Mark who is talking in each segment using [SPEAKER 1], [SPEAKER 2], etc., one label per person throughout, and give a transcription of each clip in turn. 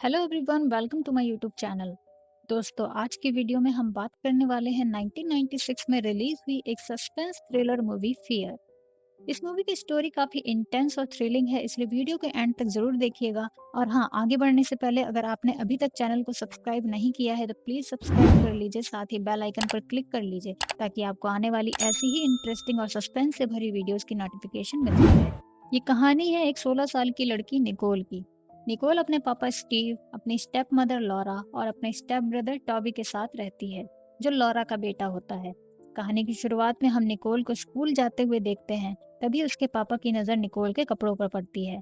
[SPEAKER 1] Hello everyone, welcome to my YouTube channel. दोस्तों, आज की वीडियो में हम बात करने वाले हैं 1996 में रिलीज हुई एक सस्पेंस थ्रिलर मूवी फियर। इस मूवी की स्टोरी काफी इंटेंस और थ्रिलिंग है, इसलिए वीडियो के एंड तक जरूर देखिएगा। और हाँ, आगे बढ़ने से पहले अगर आपने अभी तक चैनल को सब्सक्राइब नहीं किया है तो प्लीज सब्सक्राइब कर लीजिए, साथ ही बेल आइकन पर क्लिक कर लीजिए ताकि आपको आने वाली ऐसी ही इंटरेस्टिंग और सस्पेंस से भरी वीडियोस की नोटिफिकेशन मिलती रहे। ये कहानी है एक 16 साल की लड़की निकोल की। निकोल अपने पापा स्टीव, अपनी स्टेप मदर लॉरा और अपने स्टेप ब्रदर टॉबी के साथ रहती है, जो लॉरा का बेटा होता है। कहानी की शुरुआत में हम निकोल को स्कूल जाते हुए देखते हैं। तभी उसके पापा की नज़र निकोल के कपड़ों पर पड़ती है।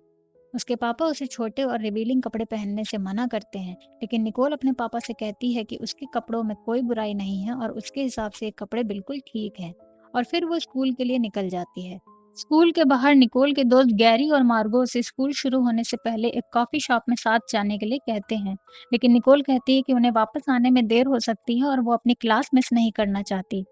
[SPEAKER 1] उसके पापा उसे छोटे और रिवीलिंग कपड़े पहनने से मना करते हैं, लेकिन निकोल अपने पापा से कहती है कि उसके कपड़ों में कोई बुराई नहीं है और उसके हिसाब से ये कपड़े बिल्कुल ठीक हैं। और फिर वो स्कूल के लिए निकल जाती है। स्कूल के बाहर निकोल के दोस्त गैरी और मार्गो उसे स्कूल शुरू होने से पहले एक कॉफी शॉप में साथ जाने के लिए कहते हैं, लेकिन निकोल कहती है कि उन्हें वापस आने में देर हो सकती है और वो अपनी क्लास मिस नहीं करना चाहती।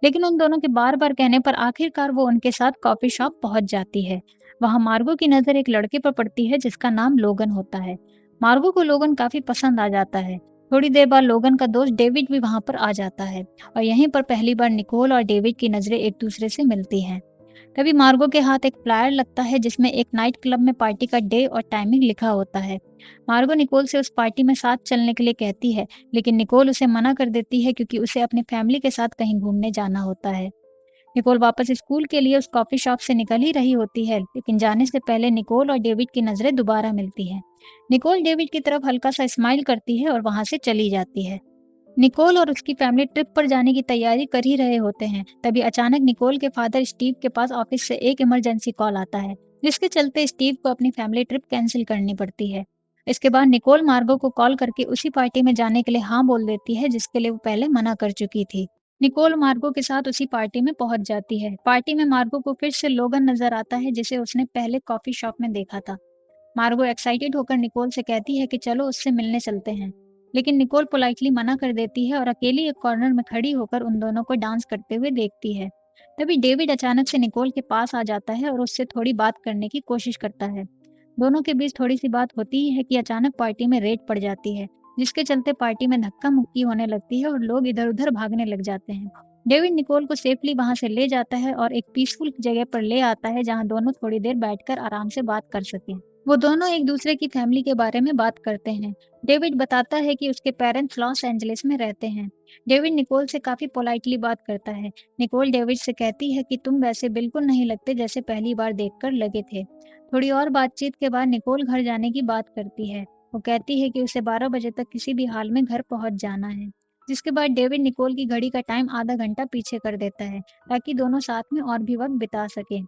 [SPEAKER 1] लेकिन उन दोनों के बार-बार कहने पर आखिरकार वो उनके साथ कॉफी शॉप पहुंच जाती है। वहां मार्गो की नज़र एक लड़के पर पड़ती है जिसका नाम लोगन होता है। मार्गो को लोगन काफी पसंद आ जाता है। थोड़ी देर बाद लोगन का दोस्त डेविड भी वहां पर आ जाता है और यहीं पर पहली बार निकोल और डेविड की नजरें एक दूसरे से मिलती हैं। तभी मार्गो के हाथ एक फ्लायर लगता है जिसमें एक नाइट क्लब में पार्टी का डे और टाइमिंग लिखा होता है। मार्गो निकोल से उस पार्टी में साथ चलने के लिए कहती है, लेकिन निकोल उसे मना कर देती है क्योंकि उसे अपनी फैमिली के साथ कहीं घूमने जाना होता है। निकोल वापस स्कूल के लिए उस कॉफी शॉप से निकल ही रही होती है, लेकिन जाने से पहले निकोल और डेविड की नजरें दोबारा मिलती हैं। निकोल डेविड की तरफ हल्का सा स्माइल करती है और वहां से चली जाती है। निकोल और उसकी फैमिली ट्रिप पर जाने की तैयारी कर ही रहे होते हैं, तभी अचानक निकोल के फादर स्टीव के पास ऑफिस से एक इमरजेंसी कॉल आता है, जिसके चलते स्टीव को अपनी फैमिली ट्रिप कैंसिल करनी पड़ती है। इसके बाद निकोल मार्गो को कॉल करके उसी पार्टी में जाने के लिए हाँ बोल देती है जिसके लिए वो पहले मना कर चुकी थी। निकोल मार्गो के साथ उसी पार्टी में पहुंच जाती है। पार्टी में मार्गो को फिर से लोगन नजर आता है जिसे उसने पहले कॉफी शॉप में देखा था। मार्गो एक्साइटेड होकर निकोल से कहती है कि चलो उससे मिलने चलते हैं, लेकिन निकोल पोलाइटली मना कर देती है और अकेली एक कॉर्नर में खड़ी होकर उन दोनों को डांस करते हुए देखती है। तभी डेविड अचानक से निकोल के पास आ जाता है और उससे थोड़ी बात करने की कोशिश करता है। दोनों के बीच थोड़ी सी बात होती ही है कि अचानक पार्टी में रेड पड़ जाती है, जिसके चलते पार्टी में धक्का मुक्की होने लगती है और लोग इधर उधर भागने लग जाते हैं। डेविड निकोल को सेफली वहां से ले जाता है और एक पीसफुल जगह पर ले आता है जहां दोनों थोड़ी देर बैठकर आराम से बात कर सकें। वो दोनों एक दूसरे की फैमिली के बारे में बात करते हैं। डेविड बताता है कि उसके पेरेंट्स लॉस एंजलिस में रहते हैं। डेविड निकोल से काफी पोलाइटली बात करता है। निकोल डेविड से कहती है कि तुम वैसे बिल्कुल नहीं लगते जैसे पहली बार देखकर लगे थे। थोड़ी और बातचीत के बाद निकोल घर जाने की बात करती है। वो कहती है कि उसे 12 बजे तक किसी भी हाल में घर पहुंच जाना है। जिसके बाद डेविड निकोल की घड़ी का टाइम आधा घंटा पीछे कर देता है, ताकि दोनों साथ में और भी वक्त बिता सकें।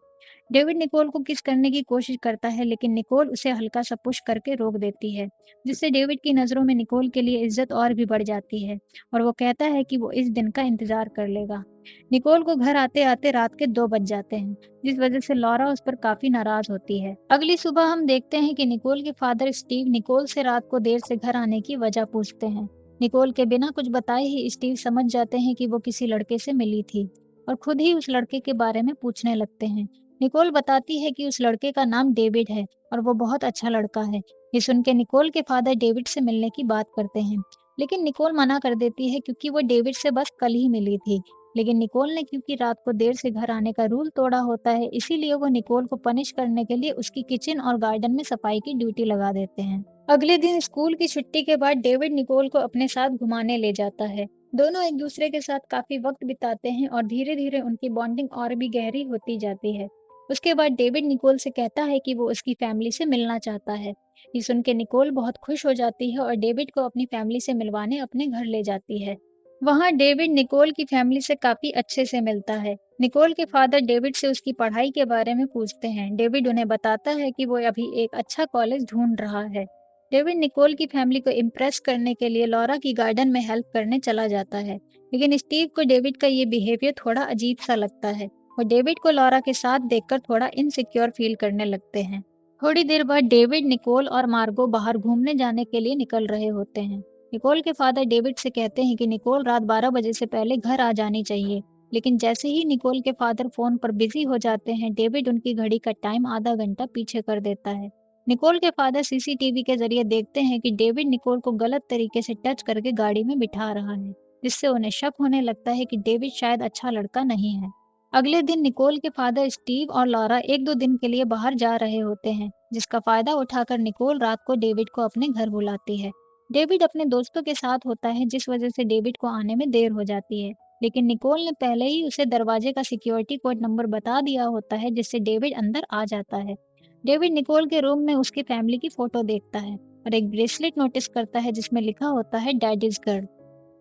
[SPEAKER 1] डेविड निकोल को किस करने की कोशिश करता है, लेकिन निकोल उसे हल्का सा पुश करके रोक देती है, जिससे डेविड की नज़रों में निकोल के लिए इज्जत और भी बढ़ जाती है और वो कहता है कि वो इस दिन का इंतजार कर लेगा। निकोल को घर आते-आते रात के 2 बज जाते हैं, जिस वजह से लॉरा उस पर काफी नाराज होती है। अगली सुबह हम देखते हैं कि निकोल के फादर स्टीव निकोल से रात को देर से घर आने की वजह पूछते हैं। निकोल के बिना कुछ बताए ही स्टीव समझ जाते हैं कि वो किसी लड़के से मिली थी और खुद ही उस लड़के के बारे में पूछने लगते हैं। निकोल बताती है कि उस लड़के का नाम डेविड है और वो बहुत अच्छा लड़का है। ये सुन के निकोल के फादर डेविड से मिलने की बात करते हैं, लेकिन निकोल मना कर देती है क्योंकि वो डेविड से बस कल ही मिली थी। लेकिन निकोल ने क्योंकि रात को देर से घर आने का रूल तोड़ा होता है, इसीलिए वो निकोल को पनिश करने के लिए उसकी किचन और गार्डन में सफाई की ड्यूटी लगा देते हैं। अगले दिन स्कूल की छुट्टी के बाद डेविड निकोल को अपने साथ घुमाने ले जाता है। दोनों एक दूसरे के साथ काफी वक्त बिताते हैं और धीरे धीरे उनकी बॉन्डिंग और भी गहरी होती जाती है। उसके बाद डेविड निकोल से कहता है कि वो उसकी फैमिली से मिलना चाहता है। ये सुन के निकोल बहुत खुश हो जाती है और डेविड को अपनी फैमिली से मिलवाने अपने घर ले जाती है। वहाँ डेविड निकोल की फैमिली से काफी अच्छे से मिलता है। निकोल के फादर डेविड से उसकी पढ़ाई के बारे में पूछते हैं। डेविड उन्हें बताता है कि वो अभी एक अच्छा कॉलेज ढूंढ रहा है। डेविड निकोल की फैमिली को इम्प्रेस करने के लिए लॉरा की गार्डन में हेल्प करने चला जाता है, लेकिन स्टीव को डेविड का ये बिहेवियर थोड़ा अजीब सा लगता है और डेविड को लॉरा के साथ देखकर थोड़ा इनसिक्योर फील करने लगते हैं। थोड़ी देर बाद डेविड निकोल और मार्गो बाहर घूमने जाने के लिए निकल रहे होते हैं। निकोल के फादर डेविड से कहते हैं कि निकोल रात 12 बजे से पहले घर आ जानी चाहिए, लेकिन जैसे ही निकोल के फादर फोन पर बिजी हो जाते हैं, डेविड उनकी घड़ी का टाइम आधा घंटा पीछे कर देता है। निकोल के फादर सीसीटीवी के जरिए देखते हैं कि डेविड निकोल को गलत तरीके से टच करके गाड़ी में बिठा रहा है, जिससे उन्हें शक होने लगता है कि डेविड शायद अच्छा लड़का नहीं है। अगले दिन निकोल के फादर स्टीव और लॉरा 1-2 दिन के लिए बाहर जा रहे होते हैं, जिसका फायदा उठाकर निकोल रात को डेविड को अपने घर बुलाती है। डेविड अपने दोस्तों के साथ होता है, जिस वजह से डेविड को आने में देर हो जाती है। लेकिन निकोल ने पहले ही उसे दरवाजे का सिक्योरिटी कोड नंबर बता दिया होता है, जिससे डेविड अंदर आ जाता है। डेविड निकोल के रूम में उसकी फैमिली की फोटो देखता है और एक ब्रेसलेट नोटिस करता है जिसमें लिखा होता है डैडीज गर्ल।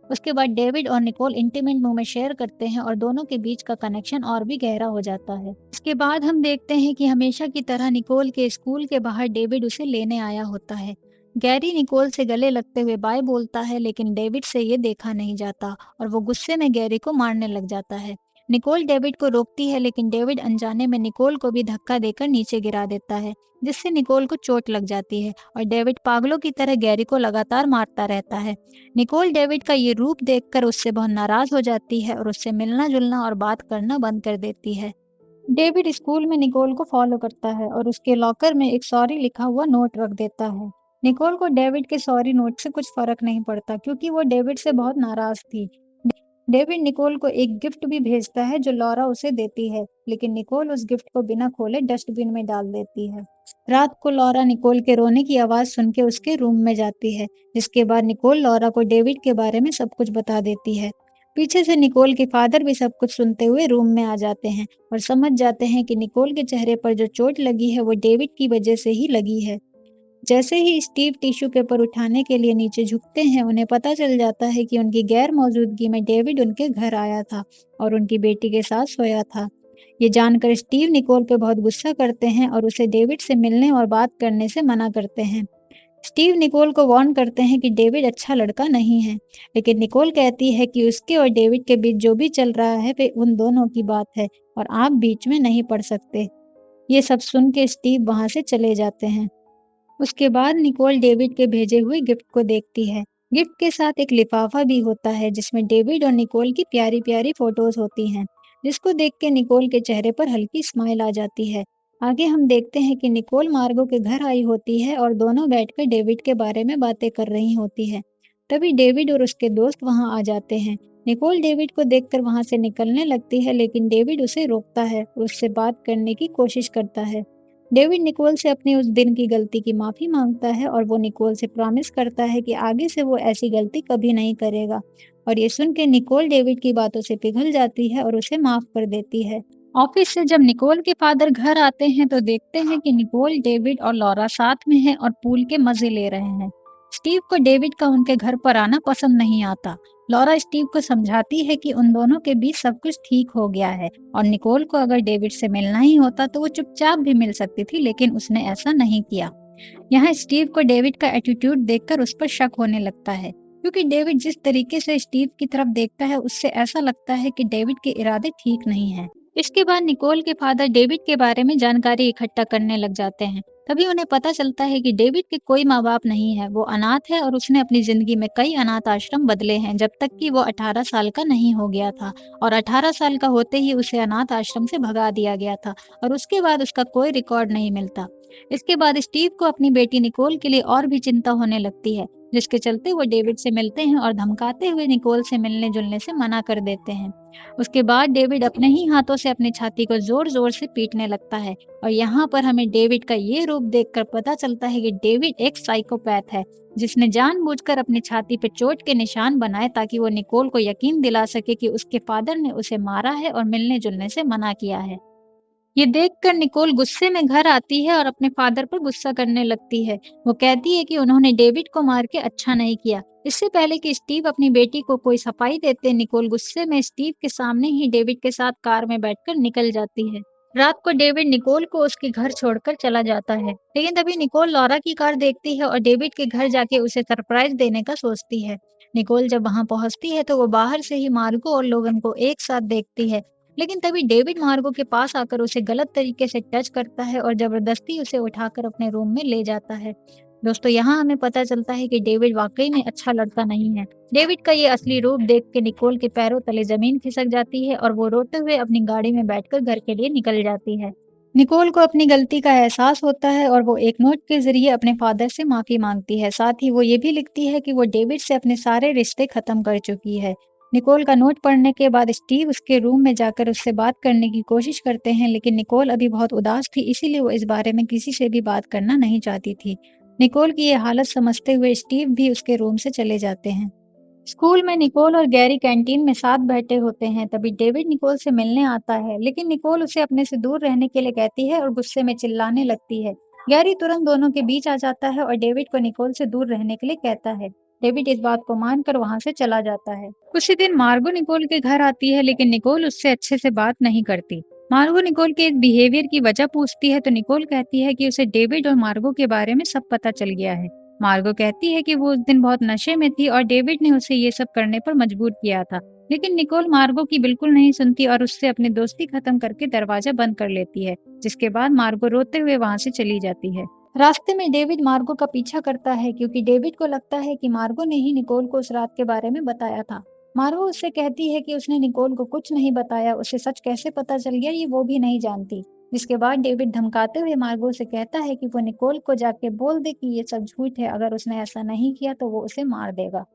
[SPEAKER 1] उसके बाद डेविड और निकोल इंटीमेट मोमेंट शेयर करते हैं और दोनों के बीच का कनेक्शन और भी गहरा हो जाता है। इसके बाद हम देखते हैं कि हमेशा की तरह निकोल के स्कूल के बाहर डेविड उसे लेने आया होता है। गैरी निकोल से गले लगते हुए बाय बोलता है, लेकिन डेविड से ये देखा नहीं जाता और वो गुस्से में गैरी को मारने लग जाता है। निकोल डेविड को रोकती है, लेकिन डेविड अनजाने में निकोल को भी धक्का देकर नीचे गिरा देता है, जिससे निकोल को चोट लग जाती है और डेविड पागलों की तरह गैरी को लगातार मारता रहता है। निकोल डेविड का ये रूप देखकर उससे बहुत नाराज हो जाती है और उससे मिलना जुलना और बात करना बंद कर देती है। डेविड स्कूल में निकोल को फॉलो करता है और उसके लॉकर में एक सॉरी लिखा हुआ नोट रख देता है। निकोल को डेविड के सॉरी नोट से कुछ फर्क नहीं पड़ता, क्योंकि वो डेविड से बहुत नाराज थी। डेविड निकोल को एक गिफ्ट भी भेजता है जो लॉरा उसे देती है, लेकिन निकोल उस गिफ्ट को बिना खोले डस्टबिन में डाल देती है। रात को लॉरा निकोल के रोने की आवाज सुन के उसके रूम में जाती है, जिसके बाद निकोल लॉरा को डेविड के बारे में सब कुछ बता देती है। पीछे से निकोल के फादर भी सब कुछ सुनते हुए रूम में आ जाते हैं और समझ जाते हैं कि निकोल के चेहरे पर जो चोट लगी है वो डेविड की वजह से ही लगी है। जैसे ही स्टीव टिश्यू पेपर उठाने के लिए नीचे झुकते हैं, उन्हें पता चल जाता है कि उनकी गैर मौजूदगी में डेविड उनके घर आया था और उनकी बेटी के साथ सोया था। ये जानकर स्टीव निकोल पे बहुत गुस्सा करते हैं और उसे डेविड से मिलने और बात करने से मना करते हैं। स्टीव निकोल को वार्न करते हैं कि डेविड अच्छा लड़का नहीं है, लेकिन निकोल कहती है कि उसके और डेविड के बीच जो भी चल रहा है वे उन दोनों की बात है और आप बीच में नहीं पड़ सकते। ये सब सुन के स्टीव वहां से चले जाते हैं। उसके बाद निकोल डेविड के भेजे हुए गिफ्ट को देखती है। गिफ्ट के साथ एक लिफाफा भी होता है जिसमें डेविड और निकोल की प्यारी प्यारी फोटोज होती हैं, जिसको देख के निकोल के चेहरे पर हल्की स्माइल आ जाती है। आगे हम देखते हैं कि निकोल मार्गो के घर आई होती है और दोनों बैठकर डेविड के बारे में बातें कर रही होती है। तभी डेविड और उसके दोस्त वहां आ जाते हैं। निकोल डेविड को देखकर वहां से निकलने लगती है, लेकिन डेविड उसे रोकता है और उससे बात करने की कोशिश करता है। डेविड निकोल से अपनी उस दिन की गलती की माफी मांगता है और वो निकोल से प्रॉमिस करता है कि आगे से वो ऐसी गलती कभी नहीं करेगा। और ये सुन के निकोल डेविड की बातों से पिघल जाती है और उसे माफ कर देती है। ऑफिस से जब निकोल के फादर घर आते हैं तो देखते हैं कि निकोल डेविड और लॉरा साथ में हैं और पूल के मजे ले रहे हैं। स्टीव को डेविड का उनके घर पर आना पसंद नहीं आता। लॉरा स्टीव को समझाती है कि उन दोनों के बीच सब कुछ ठीक हो गया है और निकोल को अगर डेविड से मिलना ही होता तो वो चुपचाप भी मिल सकती थी, लेकिन उसने ऐसा नहीं किया। यहाँ स्टीव को डेविड का एटीट्यूड देखकर उस पर शक होने लगता है, क्योंकि डेविड जिस तरीके से स्टीव की तरफ देखता है उससे ऐसा लगता है कि डेविड के इरादे ठीक नहीं हैं। इसके बाद निकोल के फादर डेविड के बारे में जानकारी इकट्ठा करने लग जाते हैं। तभी उन्हें पता चलता है कि डेविड के कोई माँ बाप नहीं है, वो अनाथ है और उसने अपनी जिंदगी में कई अनाथ आश्रम बदले हैं जब तक कि वो 18 साल का नहीं हो गया था, और 18 साल का होते ही उसे अनाथ आश्रम से भगा दिया गया था और उसके बाद उसका कोई रिकॉर्ड नहीं मिलता। इसके बाद स्टीव को अपनी बेटी निकोल के लिए और भी चिंता होने लगती है, जिसके चलते वो डेविड से मिलते हैं और धमकाते हुए निकोल से मिलने जुलने से मना कर देते हैं। उसके बाद डेविड अपने ही हाथों से अपनी छाती को जोर जोर से पीटने लगता है और यहाँ पर हमें डेविड का ये रूप देखकर पता चलता है कि डेविड एक साइकोपैथ है, जिसने जानबूझकर अपनी छाती पर चोट के निशान बनाए ताकि वो निकोल को यकीन दिला सके कि उसके फादर ने उसे मारा है और मिलने जुलने से मना किया है। ये देखकर निकोल गुस्से में घर आती है और अपने फादर पर गुस्सा करने लगती है। वो कहती है कि उन्होंने डेविड को मार के अच्छा नहीं किया। इससे पहले कि स्टीव अपनी बेटी को कोई सफाई देते, निकोल गुस्से में स्टीव के सामने ही डेविड के साथ कार में बैठकर निकल जाती है। रात को डेविड निकोल को उसके घर छोड़कर चला जाता है, लेकिन तभी निकोल लॉरा की कार देखती है और डेविड के घर जाके उसे सरप्राइज देने का सोचती है। निकोल जब वहां पहुंचती है तो वो बाहर से ही मार्गो और लोगन को एक साथ देखती है, लेकिन तभी डेविड मार्गो के पास आकर उसे गलत तरीके से टच करता है और जबरदस्ती उसे उठाकर अपने रूम में ले जाता है। दोस्तों, यहाँ हमें पता चलता है कि डेविड वाकई में अच्छा लड़का नहीं है। डेविड का ये असली रूप देख के निकोल के पैरों तले जमीन खिसक जाती है और वो रोते हुए अपनी गाड़ी में बैठकर घर के लिए निकल जाती है। निकोल को अपनी गलती का एहसास होता है और वो एक नोट के ज़रिए अपने फ़ादर से माफ़ी माँगती है। साथ ही वो ये भी लिखती है कि वो डेविड से अपने सारे रिश्ते ख़त्म कर चुकी है। निकोल का नोट पढ़ने के बाद स्टीव उसके रूम में जाकर उससे बात करने की कोशिश करते हैं, लेकिन निकोल अभी बहुत उदास थी, इसीलिए वो इस बारे में किसी से भी बात करना नहीं चाहती थी। निकोल की ये हालत समझते हुए स्टीव भी उसके रूम से चले जाते हैं। स्कूल में निकोल और गैरी कैंटीन में साथ बैठे होते हैं, तभी डेविड निकोल से मिलने आता है, लेकिन निकोल उसे अपने से दूर रहने के लिए कहती है और गुस्से में चिल्लाने लगती है। गैरी तुरंत दोनों के बीच आ जाता है और डेविड को निकोल से दूर रहने के लिए कहता है। डेविड इस बात को मानकर वहां से चला जाता है। उसी दिन मार्गो निकोल के घर आती है, लेकिन निकोल उससे अच्छे से बात नहीं करती। मार्गो निकोल के इस बिहेवियर की वजह पूछती है तो निकोल कहती है कि उसे डेविड और मार्गो के बारे में सब पता चल गया है। मार्गो कहती है कि वो उस दिन बहुत नशे में थी और डेविड ने उसे ये सब करने पर मजबूर किया था। लेकिन निकोल मार्गो की बिल्कुल नहीं सुनती और उससे अपनी दोस्ती खत्म करके दरवाजा बंद कर लेती है, जिसके बाद मार्गो रोते हुए वहां से चली जाती है। रास्ते में डेविड मार्गो का पीछा करता है क्योंकि डेविड को लगता है कि मार्गो ने ही निकोल को उस रात के बारे में बताया था। मार्गो उससे कहती है कि उसने निकोल को कुछ नहीं बताया, उसे सच कैसे पता चल गया ये वो भी नहीं जानती। जिसके बाद डेविड धमकाते हुए मार्गो से कहता है कि वो निकोल को जाके बोल दे कि ये सब झूठ है, अगर उसने ऐसा नहीं किया तो वो उसे मार देगा।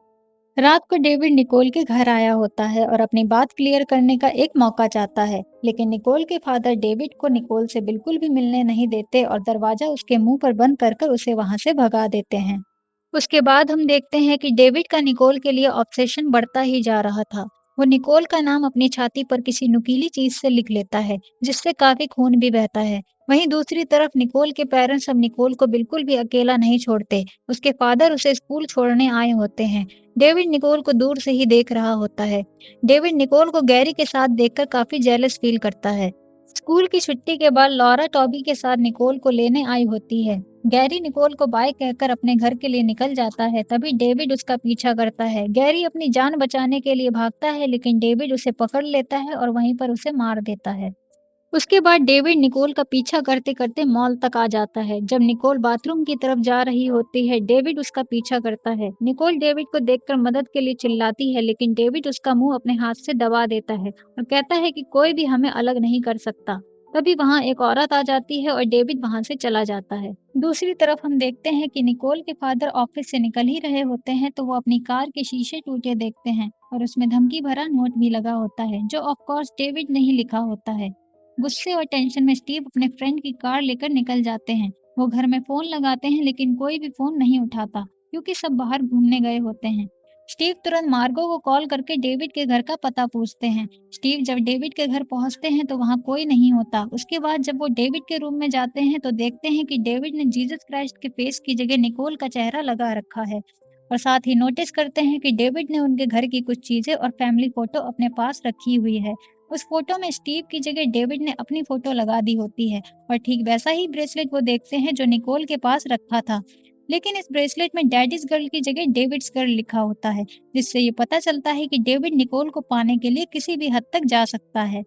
[SPEAKER 1] रात को डेविड निकोल के घर आया होता है और अपनी बात क्लियर करने का एक मौका चाहता है, लेकिन निकोल के फादर डेविड को निकोल से बिल्कुल भी मिलने नहीं देते और दरवाजा उसके मुंह पर बंद कर कर उसे वहां से भगा देते हैं। उसके बाद हम देखते हैं कि डेविड का निकोल के लिए ऑब्सेशन बढ़ता ही जा रहा था। वो निकोल का नाम अपनी छाती पर किसी नुकीली चीज से लिख लेता है, जिससे काफी खून भी बहता है। वहीं दूसरी तरफ निकोल के पेरेंट्स अब निकोल को बिल्कुल भी अकेला नहीं छोड़ते। उसके फादर उसे स्कूल छोड़ने आए होते हैं। डेविड निकोल को दूर से ही देख रहा होता है। डेविड निकोल को गैरी के साथ देखकर काफी जेलस फील करता है। स्कूल की छुट्टी के बाद लॉरा टॉबी के साथ निकोल को लेने आई होती है। गैरी निकोल को बाय कहकर अपने घर के लिए निकल जाता है, तभी डेविड उसका पीछा करता है। गैरी अपनी जान बचाने के लिए भागता है, लेकिन डेविड उसे पकड़ लेता है और वहीं पर उसे मार देता है। उसके बाद डेविड निकोल का पीछा करते-करते मॉल तक आ जाता है। जब निकोल बाथरूम की तरफ जा रही होती है, डेविड उसका पीछा करता है। निकोल डेविड को देखकर मदद के लिए चिल्लाती है, लेकिन डेविड उसका मुंह अपने हाथ से दबा देता है और कहता है कि कोई भी हमें अलग नहीं कर सकता। तभी वहां एक औरत आ जाती है और डेविड वहां से चला जाता है। दूसरी तरफ हम देखते हैं कि निकोल के फादर ऑफिस से निकल ही रहे होते हैं, तो वो अपनी कार के शीशे टूटे देखते हैं और उसमें धमकी भरा नोट भी लगा होता है, जो ऑफ कोर्स डेविड ने ही लिखा होता है। गुस्से और टेंशन में स्टीव अपने फ्रेंड की कार लेकर निकल जाते हैं। वो घर में फोन लगाते हैं, लेकिन कोई भी फोन नहीं उठाता क्योंकि सब बाहर घूमने गए होते हैं। स्टीव तुरंत मार्गो को कॉल करके डेविड के घर का पता पूछते हैं। स्टीव जब डेविड के घर पहुंचते हैं तो वहां कोई नहीं होता। उसके बाद जब वो डेविड के रूम में जाते हैं तो देखते हैं कि डेविड ने जीसस क्राइस्ट के फेस की जगह निकोल का चेहरा लगा रखा है और साथ ही नोटिस करते हैं कि डेविड ने उनके घर की कुछ चीजें और फैमिली फोटो अपने पास रखी हुई है। उस फोटो में स्टीव की जगह डेविड ने अपनी फोटो लगा दी होती है और ठीक वैसा ही ब्रेसलेट वो देखते हैं जो निकोल के पास रखा था। लेकिन इस ब्रेसलेट में डैडीज गर्ल की जगह डेविड्स गर्ल लिखा होता है, जिससे ये पता चलता है कि डेविड निकोल को पाने के लिए किसी भी हद तक जा सकता है।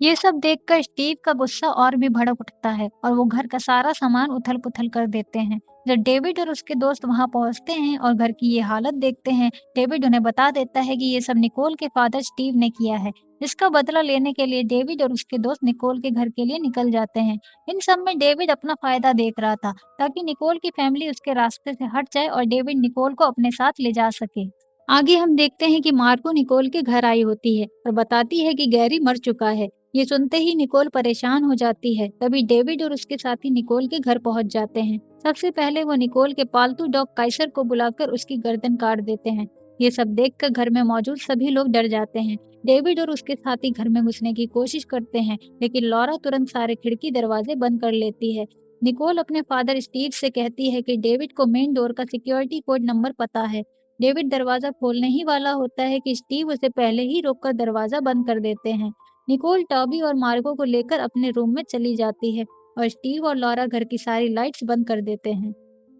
[SPEAKER 1] ये सब देखकर स्टीव का गुस्सा और भी भड़क उठता है और वो घर का सारा सामान उथल-पुथल कर देते हैं। जब डेविड और उसके दोस्त वहां पहुंचते हैं और घर की ये हालत देखते हैं, डेविड उन्हें बता देता है कि ये सब निकोल के फादर स्टीव ने किया है, जिसका बदला लेने के लिए डेविड और उसके दोस्त निकोल के घर के लिए निकल जाते हैं। इन सब में डेविड अपना फायदा देख रहा था, ताकि निकोल की फैमिली उसके रास्ते से हट जाए और डेविड निकोल को अपने साथ ले जा सके। आगे हम देखते हैं कि मार्को निकोल के घर आई होती है और बताती है कि गैरी मर चुका है। ये सुनते ही निकोल परेशान हो जाती है। तभी डेविड और उसके साथी निकोल के घर पहुंच जाते हैं। सबसे पहले वो निकोल के पालतू डॉग काइसर को बुलाकर उसकी गर्दन काट देते हैं। ये सब देखकर घर में मौजूद सभी लोग डर जाते हैं। डेविड और उसके साथी घर में घुसने की कोशिश करते हैं, लेकिन लॉरा तुरंत सारे खिड़की दरवाजे बंद कर लेती है। निकोल अपने फादर स्टीव से कहती है कि डेविड को मेन डोर का सिक्योरिटी कोड नंबर पता है। डेविड दरवाजा खोलने ही वाला होता है कि स्टीव उसे पहले ही रोककर दरवाजा बंद कर देते हैं। निकोल टॉबी और मार्गो को लेकर अपने रूम में चली जाती है और स्टीव और लॉरा घर की सारी लाइट्स बंद कर देते हैं।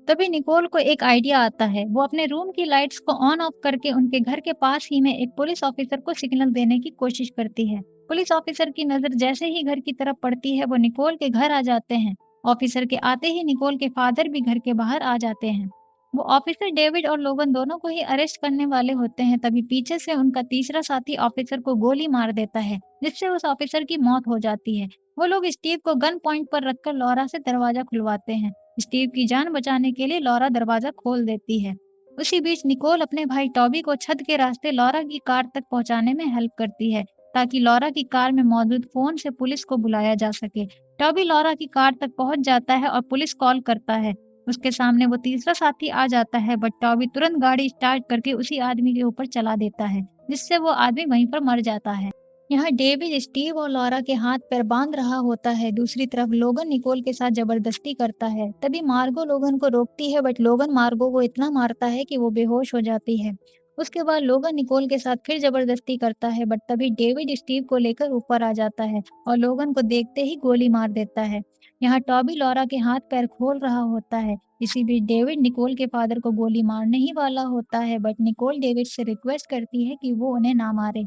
[SPEAKER 1] तभी निकोल को एक आइडिया आता है। वो अपने रूम की लाइट्स को ऑन ऑफ करके उनके घर के पास ही में एक पुलिस ऑफिसर को सिग्नल देने की कोशिश करती है। पुलिस ऑफिसर की नजर जैसे ही घर की तरफ पड़ती है, वो निकोल के घर आ जाते हैं। ऑफिसर के आते ही निकोल के फादर भी घर के बाहर आ जाते हैं। वो ऑफिसर डेविड और लोगन दोनों को ही अरेस्ट करने वाले होते हैं, तभी पीछे से उनका तीसरा साथी ऑफिसर को गोली मार देता है, जिससे उस ऑफिसर की मौत हो जाती है। वो लोग स्टीव को गन पॉइंट पर रखकर लॉरा से दरवाजा खुलवाते हैं। स्टीव की जान बचाने के लिए लॉरा दरवाजा खोल देती है। उसी बीच निकोल अपने भाई टॉबी को छत के रास्ते लॉरा की कार तक पहुंचाने में हेल्प करती है, ताकि लॉरा की कार में मौजूद फोन से पुलिस को बुलाया जा सके। टॉबी लॉरा की कार तक पहुंच जाता है और पुलिस कॉल करता है। उसके सामने वो तीसरा साथी आ जाता है, बट टॉबी तुरंत गाड़ी स्टार्ट करके उसी आदमी के ऊपर चला देता है, जिससे वो आदमी वहीं पर मर जाता है। यहाँ डेविड स्टीव और लॉरा के हाथ पैर बांध रहा होता है। दूसरी तरफ लोगन निकोल के साथ जबरदस्ती करता है। तभी मार्गो लोगन को रोकती है, बट लोगन मार्गो को इतना मारता है कि वो बेहोश हो जाती है। उसके बाद लोगन निकोल के साथ फिर जबरदस्ती करता है, बट तभी डेविड स्टीव को लेकर ऊपर आ जाता है और लोगन को देखते ही गोली मार देता है। यहाँ टॉबी लॉरा के हाथ पैर खोल रहा होता है। इसी बीच डेविड निकोल के फादर को गोली मारने ही वाला होता है, बट निकोल डेविड से रिक्वेस्ट करती है कि वो उन्हें ना मारे।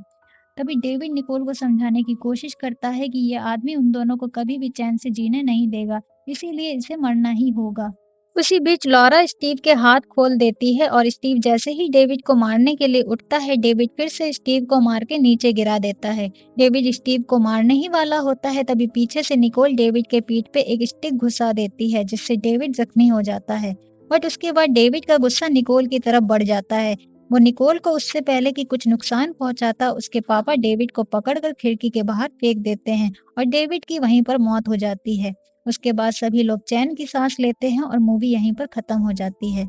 [SPEAKER 1] तभी डेविड निकोल को समझाने की कोशिश करता है कि ये आदमी उन दोनों को कभी भी चैन से जीने नहीं देगा, इसीलिए इसे मरना ही होगा। उसी बीच लॉरा स्टीव के हाथ खोल देती है और स्टीव जैसे ही डेविड को मारने के लिए उठता है, डेविड फिर से स्टीव को मार के नीचे गिरा देता है। डेविड स्टीव को मारने ही वाला होता है, तभी पीछे से निकोल डेविड के पीठ पे एक स्टिक घुसा देती है, जिससे डेविड जख्मी हो जाता है। बट उसके बाद डेविड का गुस्सा निकोल की तरफ बढ़ जाता है। वो निकोल को उससे पहले कि कुछ नुकसान पहुंचाता, उसके पापा डेविड को पकड़कर खिड़की के बाहर फेंक देते हैं और डेविड की वहीं पर मौत हो जाती है। उसके बाद सभी लोग चैन की सांस लेते हैं और मूवी यहीं पर खत्म हो जाती है।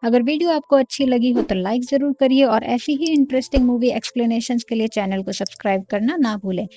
[SPEAKER 1] अगर वीडियो आपको अच्छी लगी हो तो लाइक ज़रूर करिए और ऐसी ही इंटरेस्टिंग मूवी एक्सप्लेनेशंस के लिए चैनल को सब्सक्राइब करना ना भूलें।